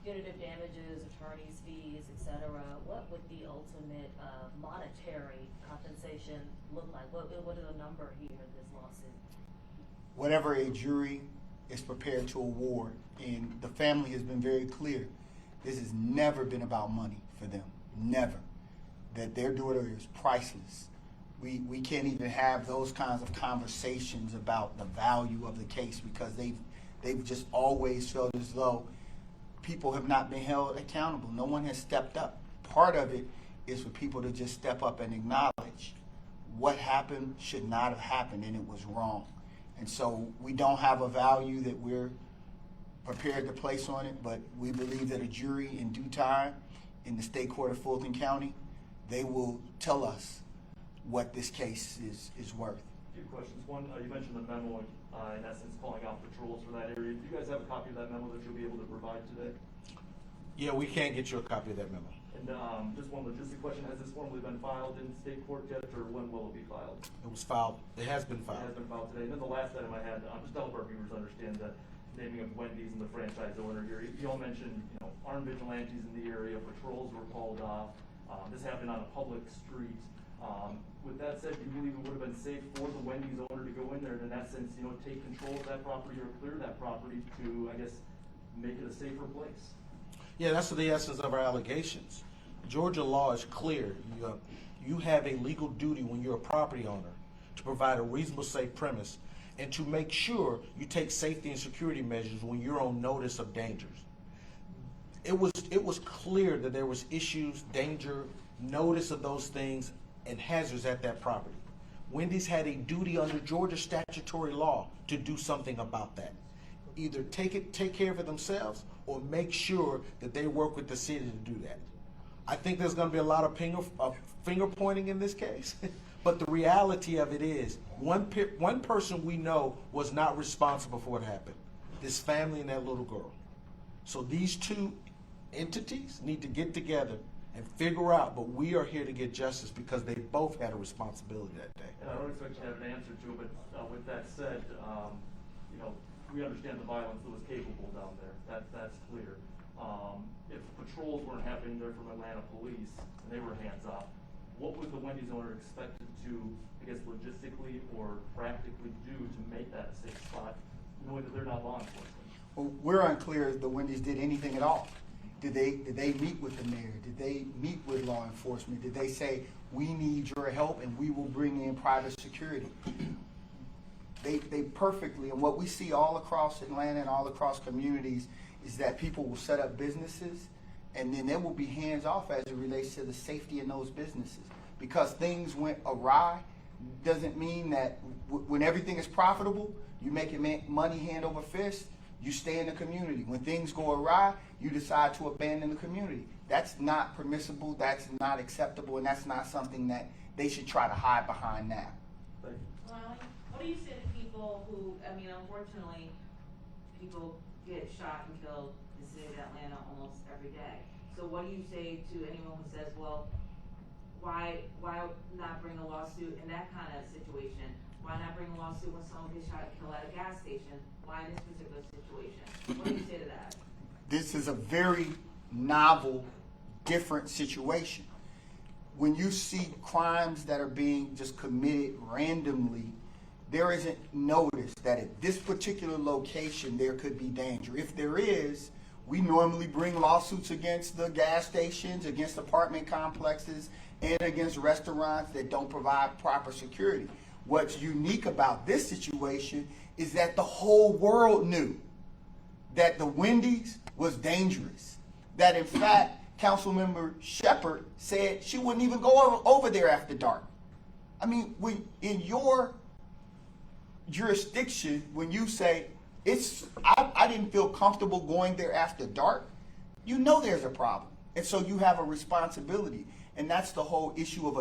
punitive damages, attorney's fees, etc., what would the ultimate monetary compensation look like? What is the number here in this lawsuit? Whatever a jury is prepared to award, and the family has been very clear, this has never been about money for them, never. That their daughter is priceless. We can't even have those kinds of conversations about the value of the case because they've just always felt as though people have not been held accountable. No one has stepped up. Part of it is for people to just step up and acknowledge what happened should not have happened and it was wrong. And so we don't have a value that we're prepared to place on it, but we believe that a jury in due time in the State Court of Fulton County, they will tell us what this case is worth. A few questions. One, you mentioned the memo, in essence, calling out patrols for that area. Do you guys have a copy of that memo that you'll be able to provide today? Yeah, we can get you a copy of that memo. And just one logistic question, has this formally been filed in state court yet, or when will it be filed? It was filed. It has been filed. It has been filed today. And then the last item I had, just to help our viewers understand the naming of Wendy's and the franchise owner here. You all mentioned, armed vigilantes in the area, patrols were called off. This happened on a public street. With that said, do you believe it would have been safe for the Wendy's owner to go in there and in essence, take control of that property or clear that property to, I guess, make it a safer place? Yeah, that's the essence of our allegations. Georgia law is clear. You have a legal duty when you're a property owner to provide a reasonable, safe premise and to make sure you take safety and security measures when you're on notice of dangers. It was clear that there was issues, danger, notice of those things, and hazards at that property. Wendy's had a duty under Georgia statutory law to do something about that. Either take care of it themselves or make sure that they work with the city to do that. I think there's going to be a lot of finger pointing in this case, but the reality of it is one person we know was not responsible for what happened. This family and that little girl. So these two entities need to get together and figure out, but we are here to get justice because they both had a responsibility that day. And I don't expect you to have an answer to it, but with that said, we understand the violence that was capable down there. That's clear. If patrols weren't happening there from Atlanta police and they were hands off, what was the Wendy's owner expected to, I guess, logistically or practically do to make that a safe spot, knowing that they're not law enforcement? Well, we're unclear if the Wendy's did anything at all. Did they meet with the mayor? Did they meet with law enforcement? Did they say, we need your help and we will bring in private security? They perfectly, and what we see all across Atlanta and all across communities is that people will set up businesses and then there will be hands off as it relates to the safety in those businesses. Because things went awry doesn't mean that when everything is profitable, you make it money hand over fist, you stay in the community. When things go awry, you decide to abandon the community. That's not permissible, that's not acceptable, and that's not something that they should try to hide behind now. Well, what do you say to people who, unfortunately, people get shot and killed in the city of Atlanta almost every day. So what do you say to anyone who says, well, why not bring a lawsuit in that kind of situation? Why not bring a lawsuit when someone gets shot and killed at a gas station? Why in this particular situation? What do you say to that? This is a very novel, different situation. When you see crimes that are being just committed randomly, there isn't notice that at this particular location there could be danger. If there is, we normally bring lawsuits against the gas stations, against apartment complexes, and against restaurants that don't provide proper security. What's unique about this situation is that the whole world knew that the Wendy's was dangerous. That in fact, Councilmember Shepherd said she wouldn't even go over there after dark. I mean, in your jurisdiction, when you say I didn't feel comfortable going there after dark, you know there's a problem, and so you have a responsibility, and that's the whole issue of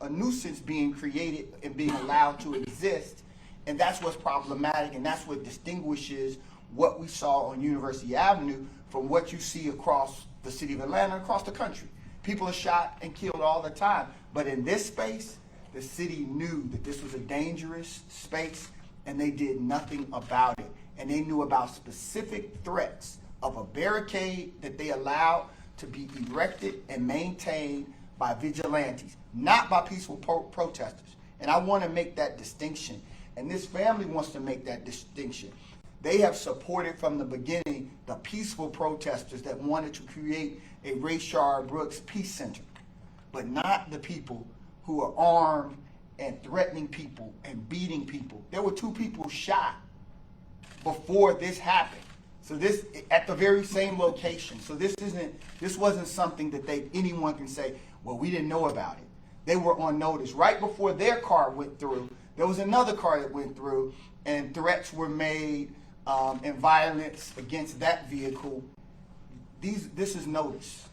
a nuisance being created and being allowed to exist, and that's what's problematic, and that's what distinguishes what we saw on University Avenue from what you see across the city of Atlanta, across the country. People are shot and killed all the time, but in this space, the city knew that this was a dangerous space and they did nothing about it. And they knew about specific threats of a barricade that they allowed to be erected and maintained by vigilantes, not by peaceful protesters. And I want to make that distinction. And this family wants to make that distinction. They have supported from the beginning the peaceful protesters that wanted to create a Rayshard Brooks Peace Center, but not the people who are armed and threatening people and beating people. There were 2 people shot before this happened. So this at the very same location. So this wasn't something that anyone can say, well, we didn't know about it. They were on notice. Right before their car went through, there was another car that went through, and threats were made and violence against that vehicle. This is notice.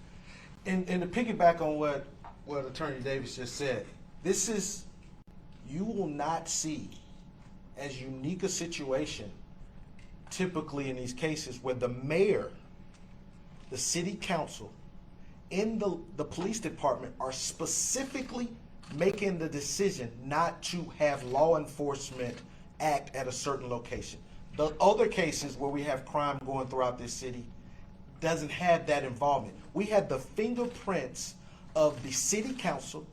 And to piggyback on what Attorney Davis just said, you will not see as unique a situation typically in these cases where the mayor, the city council, in the police department are specifically making the decision not to have law enforcement act at a certain location. The other cases where we have crime going throughout this city doesn't have that involvement. We had the fingerprints of the city council,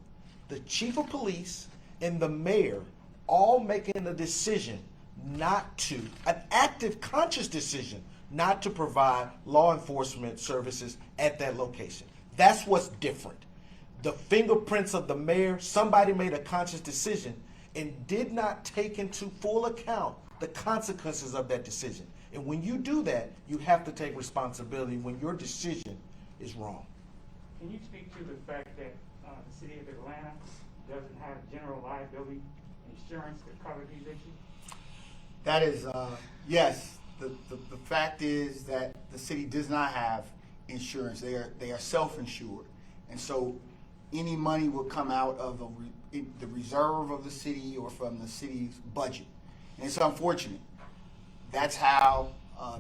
the chief of police, and the mayor all making a decision not to, an active, conscious decision not to provide law enforcement services at that location. That's what's different. The fingerprints of the mayor, somebody made a conscious decision and did not take into full account the consequences of that decision. And when you do that, you have to take responsibility when your decision is wrong. Can you speak to the fact that the city of Atlanta doesn't have general liability insurance to cover these issues? That is, yes. The fact is that the city does not have insurance. They are self-insured, and so any money will come out of the reserve of the city or from the city's budget. And it's unfortunate. That's how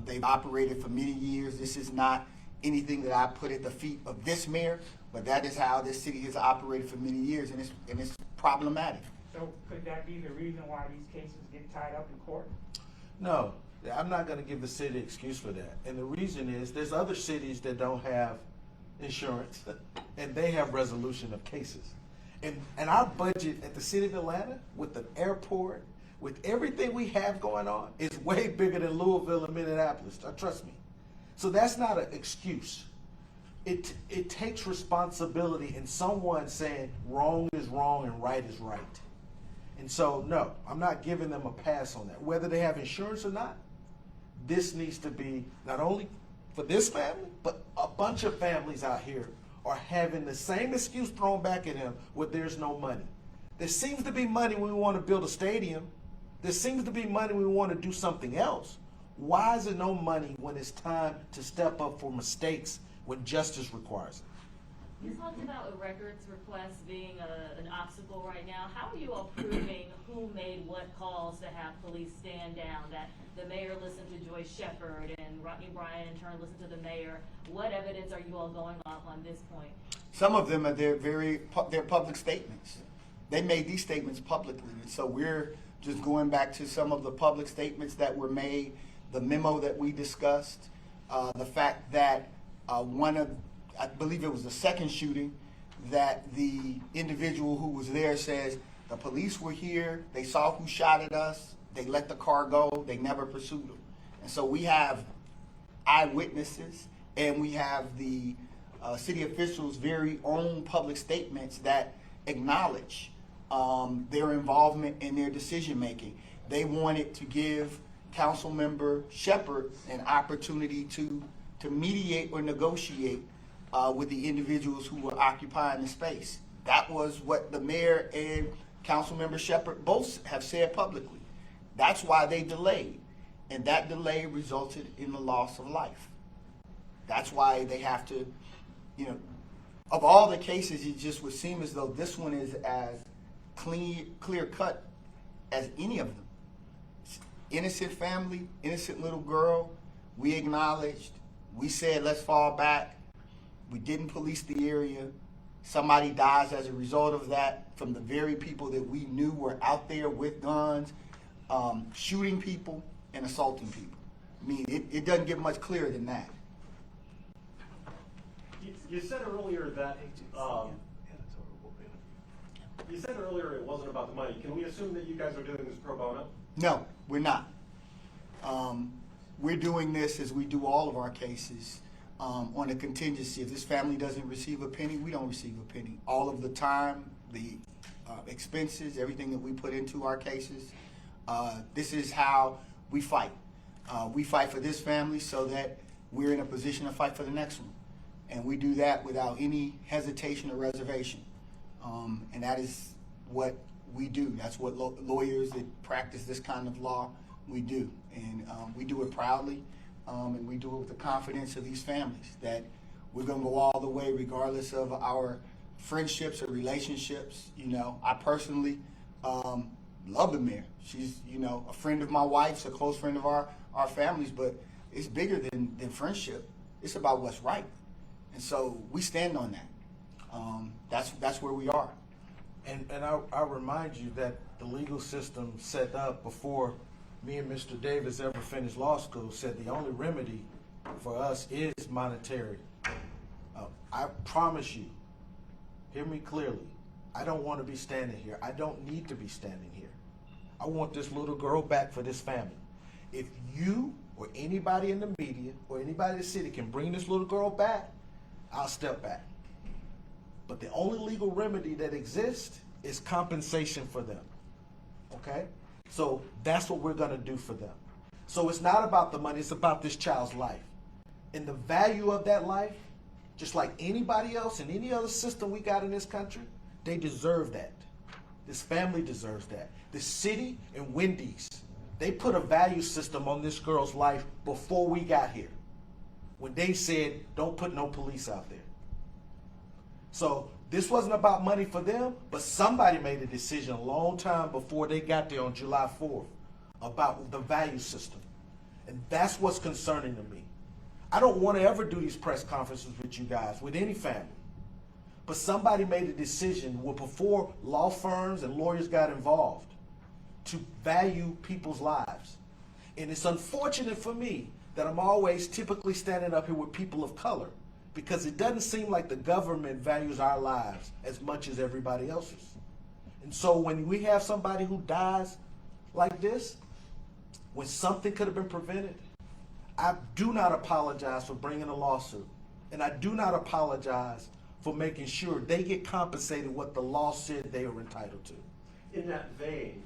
they've operated for many years. This is not anything that I put at the feet of this mayor, but that is how this city has operated for many years, and it's problematic. So could that be the reason why these cases get tied up in court? No, I'm not going to give the city excuse for that. And the reason is there's other cities that don't have insurance and they have resolution of cases. And our budget at the city of Atlanta, with the airport, with everything we have going on, is way bigger than Louisville and Minneapolis. Trust me. So that's not an excuse. It takes responsibility in someone saying wrong is wrong and right is right. And so, no, I'm not giving them a pass on that. Whether they have insurance or not, this needs to be not only for this family, but a bunch of families out here are having the same excuse thrown back at them where there's no money. There seems to be money when we want to build a stadium. There seems to be money when we want to do something else. Why is there no money when it's time to step up for mistakes when justice requires it? You talked about a records request being an obstacle right now. How are you all proving who made what calls to have police stand down? That the mayor listened to Joyce Shepard and Rodney Bryan in turn listened to the mayor. What evidence are you all going off on this point? Some of them are their public statements. They made these statements publicly, and so we're just going back to some of the public statements that were made, the memo that we discussed, the fact that I believe it was the second shooting, that the individual who was there says, the police were here, they saw who shot at us, they let the car go, they never pursued them. And so we have eyewitnesses, and we have the city officials' very own public statements that acknowledge their involvement in their decision making. They wanted to give Councilmember Shepard an opportunity to mediate or negotiate with the individuals who were occupying the space. That was what the mayor and Councilmember Shepard both have said publicly. That's why they delayed, and that delay resulted in the loss of life. That's why they have to, of all the cases, it just would seem as though this one is as clear cut as any of them. Innocent family, innocent little girl, we acknowledged, we said let's fall back. We didn't police the area. Somebody dies as a result of that from the very people that we knew were out there with guns, shooting people and assaulting people. I mean, it doesn't get much clearer than that. You said earlier that, you said earlier it wasn't about the money. Can we assume that you guys are doing this pro bono? No, we're not. We're doing this as we do all of our cases on a contingency. If this family doesn't receive a penny, we don't receive a penny. All of the time, the expenses, everything that we put into our cases, this is how we fight. We fight for this family so that we're in a position to fight for the next one. And we do that without any hesitation or reservation. And that is what we do. That's what lawyers that practice this kind of law, we do. And we do it proudly, and we do it with the confidence of these families that we're going to go all the way regardless of our friendships or relationships. You know, I personally love the mayor. She's, you know, a friend of my wife's, a close friend of our families, but it's bigger than friendship. It's about what's right. And so we stand on that. That's where we are. And I'll remind you that the legal system set up before me and Mr. Davis ever finished law school said the only remedy for us is monetary. I promise you, hear me clearly, I don't want to be standing here. I don't need to be standing here. I want this little girl back for this family. If you or anybody in the media or anybody in the city can bring this little girl back, I'll step back. But the only legal remedy that exists is compensation for them. Okay? So that's what we're going to do for them. So it's not about the money, it's about this child's life. And the value of that life, just like anybody else in any other system we got in this country, they deserve that. This family deserves that. The city and Wendy's, they put a value system on this girl's life before we got here. When they said, don't put no police out there. So this wasn't about money for them, but somebody made a decision a long time before they got there on July 4th about the value system. And that's what's concerning to me. I don't want to ever do these press conferences with you guys, with any family. But somebody made a decision before law firms and lawyers got involved to value people's lives. And it's unfortunate for me that I'm always typically standing up here with people of color, because it doesn't seem like the government values our lives as much as everybody else's. And so when we have somebody who dies like this, when something could have been prevented, I do not apologize for bringing a lawsuit. And I do not apologize for making sure they get compensated what the law said they are entitled to. In that vein,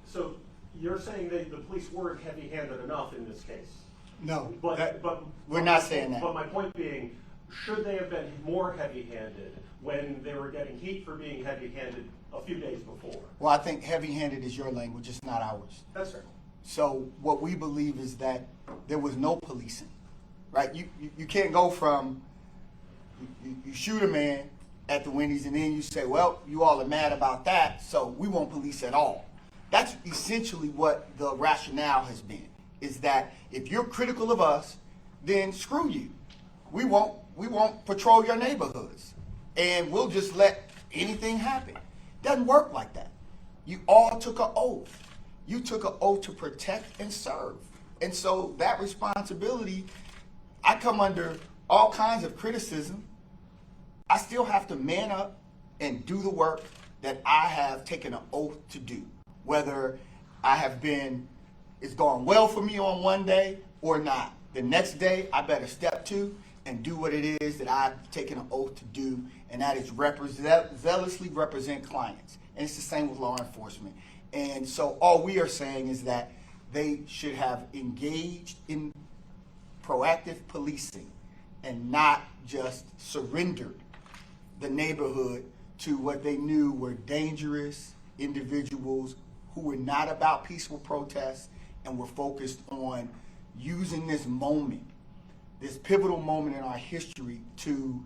so you're saying that the police weren't heavy-handed enough in this case? No, But we're not saying that. But my point being, should they have been more heavy-handed when they were getting heat for being heavy-handed a few days before? Well, I think heavy-handed is your language, it's not ours. That's fair. So what we believe is that there was no policing, right? You can't go from, you shoot a man at the Wendy's and then you say, well, you all are mad about that, so we won't police at all. That's essentially what the rationale has been, is that if you're critical of us, then screw you. We won't patrol your neighborhoods, and we'll just let anything happen. Doesn't work like that. You all took an oath. You took an oath to protect and serve. And so that responsibility, I come under all kinds of criticism. I still have to man up and do the work that I have taken an oath to do. Whether it's gone well for me on one day or not. The next day, I better step to and do what it is that I've taken an oath to do, and that is zealously represent clients. And it's the same with law enforcement. And so all we are saying is that they should have engaged in proactive policing and not just surrendered the neighborhood to what they knew were dangerous individuals who were not about peaceful protests and were focused on using this moment, this pivotal moment in our history, to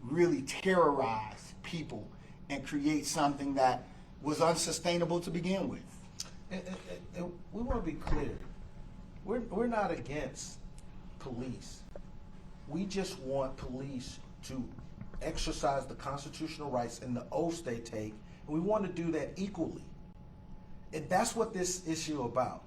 really terrorize people and create something that was unsustainable to begin with. And we want to be clear. We're not against police. We just want police to exercise the constitutional rights and the oaths they take, and we want to do that equally. And that's what this issue about.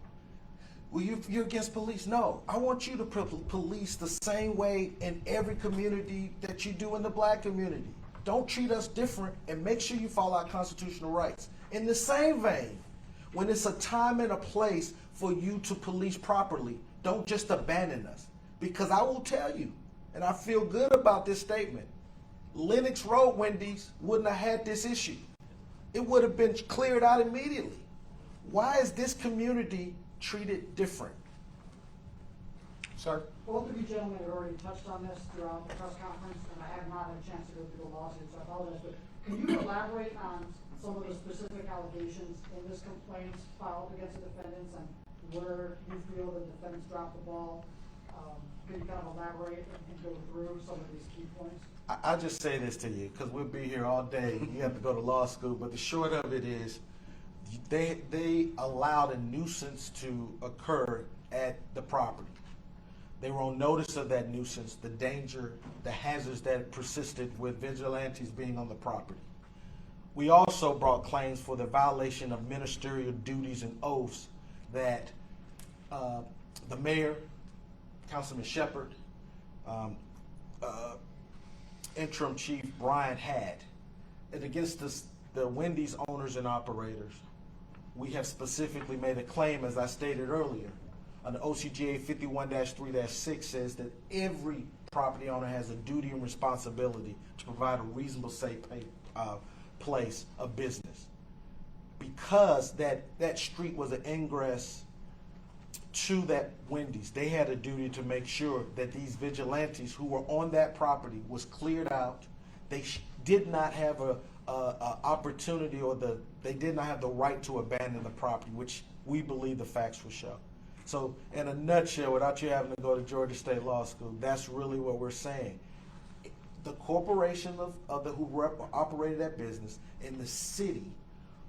well, you're against police. No, I want you to police the same way in every community that you do in the black community. Don't treat us different, and make sure you follow our constitutional rights. In the same vein, when it's a time and a place for you to police properly, don't just abandon us. Because I will tell you, and I feel good about this statement, Lenox Road Wendy's wouldn't have had this issue. It would have been cleared out immediately. Why is this community treated different? Sir? Both of you gentlemen have already touched on this throughout the press conference, and I have not had a chance to go through the lawsuit, so I apologize, but can you elaborate on some of the specific allegations in this complaint filed against the defendants and where you feel the defendants dropped the ball? Can you kind of elaborate and go through some of these key points? I'll just say this to you, because we'll be here all day. You have to go to law school, but the short of it is they allowed a nuisance to occur at the property. They were on notice of that nuisance, the danger, the hazards that persisted with vigilantes being on the property. We also brought claims for the violation of ministerial duties and oaths that the mayor, Councilman Shepard, interim chief Brian had. And against the Wendy's owners and operators, we have specifically made a claim, as I stated earlier, under OCGA 51-3-6 says that every property owner has a duty and responsibility to provide a reasonable, safe place of business. Because that street was an ingress to that Wendy's, they had a duty to make sure that these vigilantes who were on that property was cleared out. They did not have a opportunity, or they did not have the right to abandon the property, which we believe the facts will show. So in a nutshell, without you having to go to Georgia State Law School, that's really what we're saying. The corporation who operated that business and the city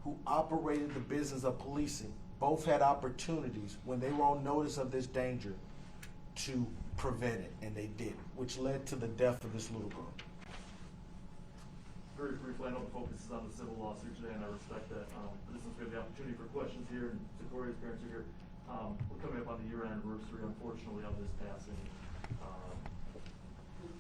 who operated the business of policing both had opportunities when they were on notice of this danger to prevent it, and they did, which led to the death of this little girl. Very briefly, I know the focus is on the civil lawsuit today, and I respect that. This is going to be an opportunity for questions here, and Secoria's parents are here. We're coming up on the year anniversary, unfortunately, of this passing.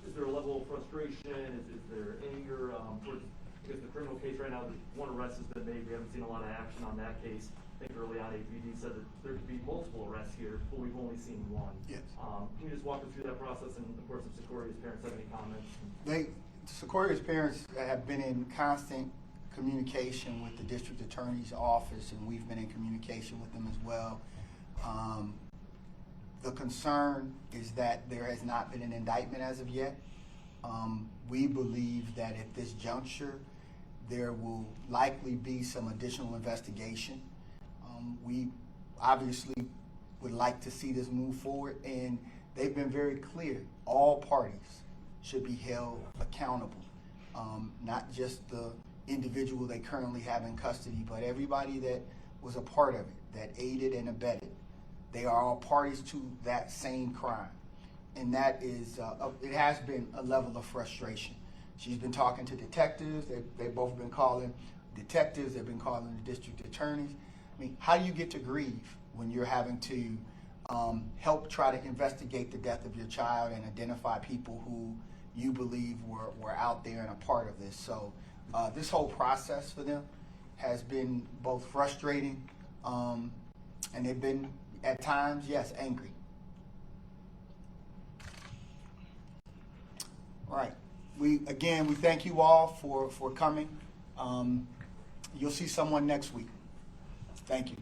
Is there a level of frustration? Is there anger? Towards, I guess the criminal case right now, one arrest has been made. We haven't seen a lot of action on that case. I think early on, APD said that there could be multiple arrests here, but we've only seen one. Yes. Can you just walk us through that process? And of course, if Secoria's parents have any comments. Secoria's parents have been in constant communication with the district attorney's office, and we've been in communication with them as well. The concern is that there has not been an indictment as of yet. We believe that at this juncture, there will likely be some additional investigation. We obviously would like to see this move forward, and they've been very clear. All parties should be held accountable, not just the individual they currently have in custody, but everybody that was a part of it, that aided and abetted. They are all parties to that same crime. And that is, it has been a level of frustration. She's been talking to detectives. They've both been calling detectives. They've been calling the district attorneys. I mean, how do you get to grieve when you're having to help try to investigate the death of your child and identify people who you believe were out there and a part of this? So this whole process for them has been both frustrating and they've been, at times, yes, angry. All right. We thank you all for coming. You'll see someone next week. Thank you.